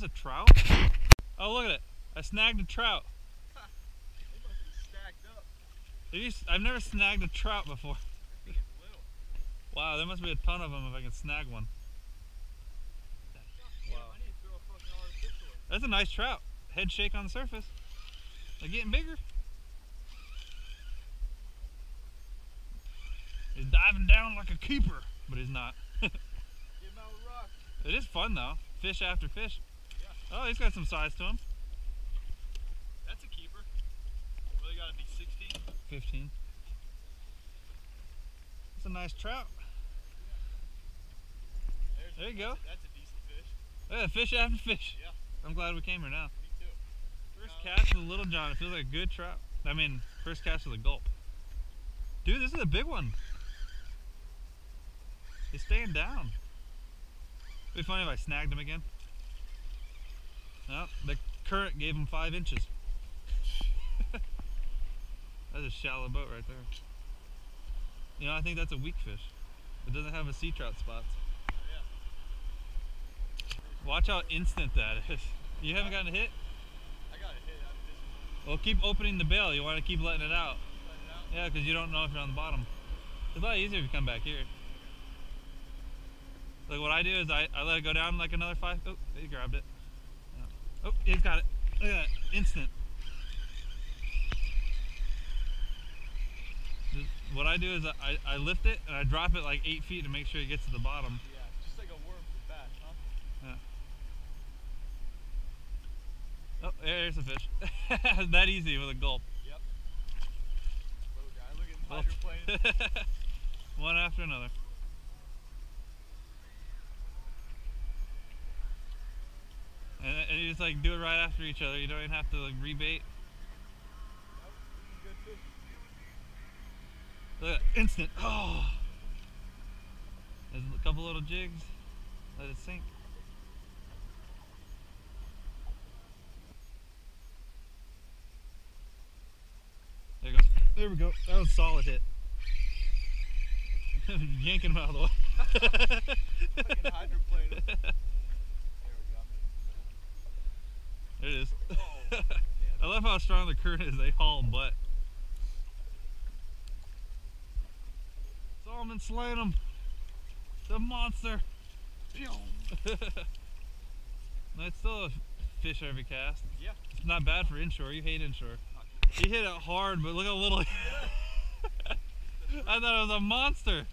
this a trout? Oh, look at it. I snagged a trout. They must be stacked up. I've never snagged a trout before. I think it's little. Wow, there must be a ton of them if I can snag one. Wow. I need to throw a fucking artificial in. That's a nice trout. Head shake on the surface. They're getting bigger. He's diving down like a keeper, but he's not. Get him out with rock. It is fun though. Fish after fish. Yeah. Oh, he's got some size to him. That's a keeper. Really gotta be 16? 15. That's a nice trout. There you go. That's a decent fish. Yeah, fish after fish. Yeah. I'm glad we came here now. Me too. First cast with a little john. It feels like a good trout. I mean, first cast with a gulp. Dude, this is a big one. He's staying down. It'd be funny if I snagged him again. No, the current gave him 5 inches. That's a shallow boat right there. You know, I think that's a weak fish. It doesn't have a sea trout spots. Oh, yeah. Watch how instant that is. You haven't gotten a hit? I got a hit out of this. Well, keep opening the bail. You want to keep letting it out. Let it out. Yeah, because you don't know if you're on the bottom. It's a lot easier if you come back here. Like what I do is I let it go down like another 5. Oh, he grabbed it. Oh, he's got it. Look at that. Instant. What I do is I lift it and I drop it like 8 feet to make sure it gets to the bottom. Yeah, just like a worm for bass, huh? Yeah. Oh, there's a fish. That easy with a gulp. Yep. Little guy, look at him hydroplane. One after another. And you just like do it right after each other. You don't even have to like rebait. Good fish. Look at that, instant. Oh, there's a couple little jigs. Let it sink. There it goes. There we go. That was a solid hit. Yanking him out of the way. Fucking hydroplane him. There it is. Oh, I love how strong the current is. They haul butt. Solomon slaying him. The monster. No, it's still a fish every cast. Yeah. It's not bad for inshore. You hate inshore. He hit it hard, but look how little. I thought it was a monster.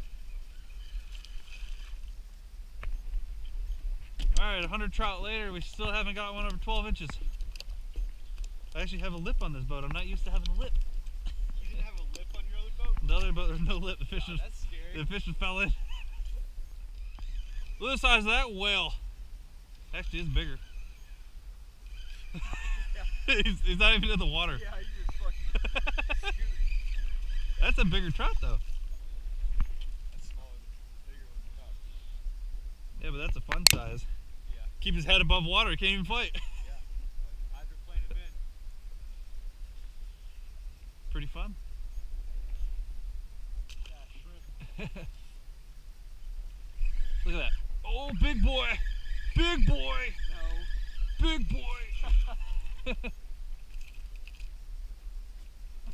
Alright, 100 trout later, we still haven't got one over 12 inches. I actually have a lip on this boat. I'm not used to having a lip. You didn't have a lip on your other boat? The other boat, there's no lip. The fish was, That's scary. the fish just fell in. Look at the size of that whale. Actually, it's bigger. he's not even in the water. Yeah, you're fucking shooting. That's a bigger trout, though. That's smaller than bigger one you got. Yeah, but that's a fun size. Yeah. Keep his head above water. He can't even fight. Yeah. Hydroplane him in. Pretty fun. Yeah, shrimp. Look at that. Oh, big boy. Big boy. No. Big boy. I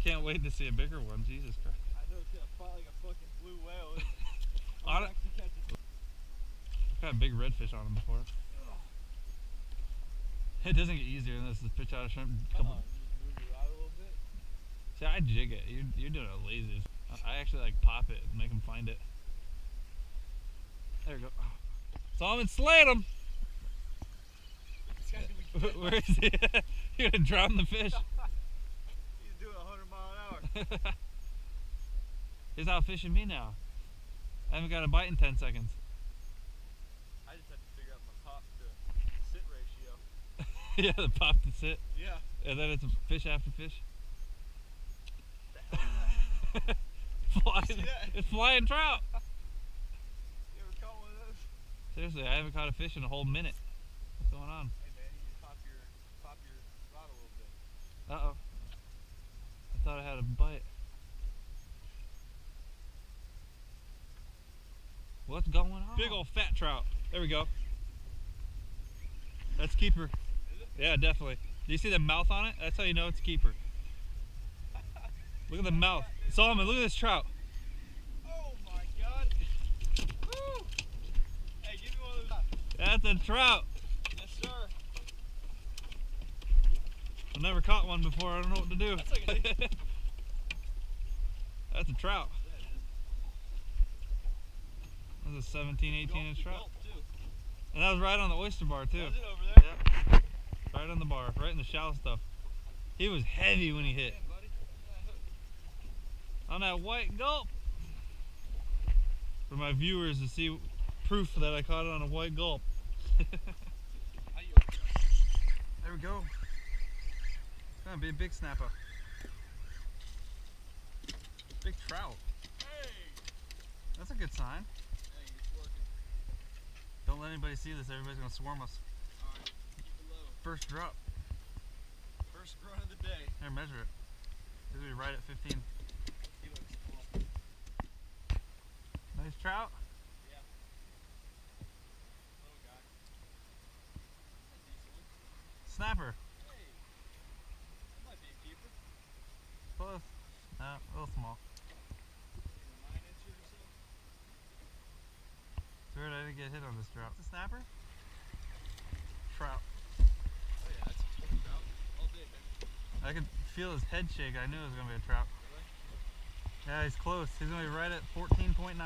can't wait to see a bigger one. Jesus Christ. I know it's gonna fight like a fucking blue whale. Isn't it? On it. I've got big redfish on them before. It doesn't get easier than this. Fish out of shrimp. You just move your rod a little bit. See, I jig it. You're doing it lazy. I actually like pop it and make them find it. There we go. Solomon slayed him. This guy's gonna be Where is he? You're gonna drown the fish. He's doing 100 mile an hour. He's out fishing me now. I haven't got a bite in 10 seconds. I just had to figure out my pop to sit ratio. Yeah, the pop to sit. Yeah. And then it's a fish after fish. What the hell is that? Flying, See that? it's flying trout. You ever caught one of those? Seriously, I haven't caught a fish in a whole minute. What's going on? Hey man, you need to pop your rod a little bit. Uh-oh. I thought I had a bite. What's going on? Big old fat trout. There we go. That's keeper. Is it? Yeah, definitely. Do you see the mouth on it? That's how you know it's keeper. Look at the mouth. Solomon, look at this trout. Oh my god. Woo! Hey, give me one of those. That's a trout. Yes, sir. I've never caught one before. I don't know what to do. That's okay. That's a trout. Yeah, it is. That's a 17, 18 inch trout. Gulp, too. And that was right on the oyster bar too. Was it over there? Yep. Right on the bar, right in the shallow stuff. He was heavy when he hit. Damn, buddy. On that white gulp. For my viewers to see proof that I caught it on a white gulp. How you There we go. It's gonna be a big snapper. Big trout. Hey! That's a good sign. Hey, it's working. Don't let anybody see this. Everybody's gonna swarm us. Alright, keep it low. First drop. First run of the day. Here, measure it. This will be right at 15. He looks small. Nice trout. Yeah. Little guy. A decent one. Snapper. Hey! That might be a keeper. Close. No, a little small. 9 inches or so. It's weird I didn't get hit on this trout. It's a snapper? Trout. Oh yeah, that's a keeper trout. All day, baby. I could feel his head shake. I knew it was going to be a trout. Really? Yeah, he's close. He's going to be right at 14.9.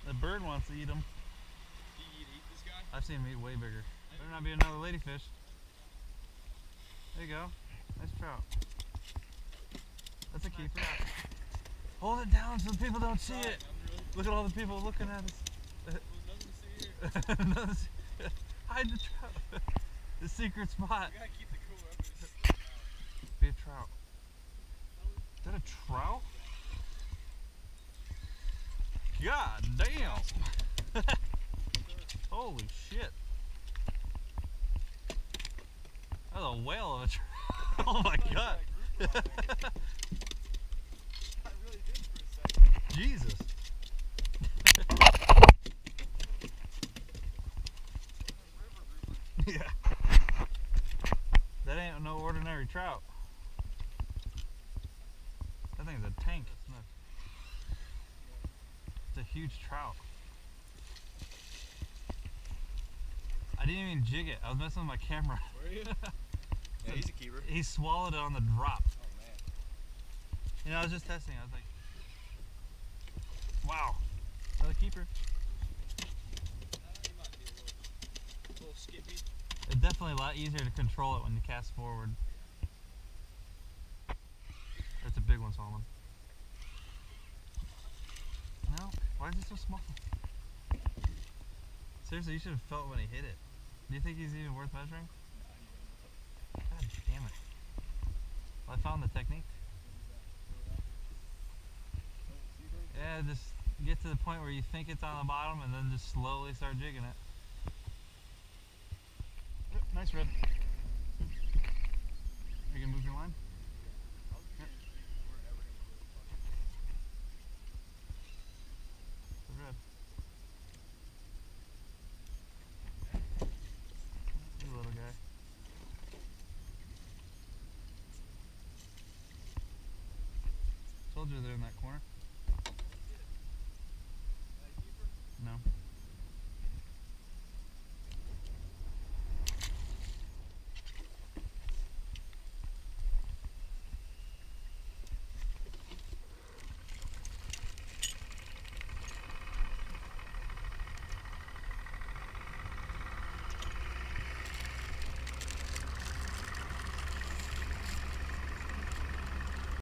The bird wants to eat him. Do you eat this guy? I've seen him eat way bigger. Better not be another ladyfish. There you go. Nice trout. That's a keeper. Hold it down so people don't see it. Look at all the people looking at us. Nothing to see here. Hide the trout. The secret spot. You gotta keep the cooler up. Be a trout. Is that a trout? God damn. Holy shit. That was a whale of a trout. Oh my god. I really did for a second. Jesus. Yeah. That ain't no ordinary trout. That thing's a tank. It's a huge trout. I didn't even jig it. I was messing with my camera. Were you? Yeah, he's a keeper. He swallowed it on the drop. Oh man. You know, I was just testing. I was like, wow. Another keeper. He might be a little skippy. It's definitely a lot easier to control it when you cast forward. That's a big one, Solomon. No? Why is it so small? Seriously, you should have felt when he hit it. Do you think he's even worth measuring? God damn it. Well, I found the technique. Yeah, just get to the point where you think it's on the bottom and then just slowly start jigging it. Yep, nice red. Are you gonna move your line? Yep. The red. He's a little guy. Told you they're in that corner. Keeper? No.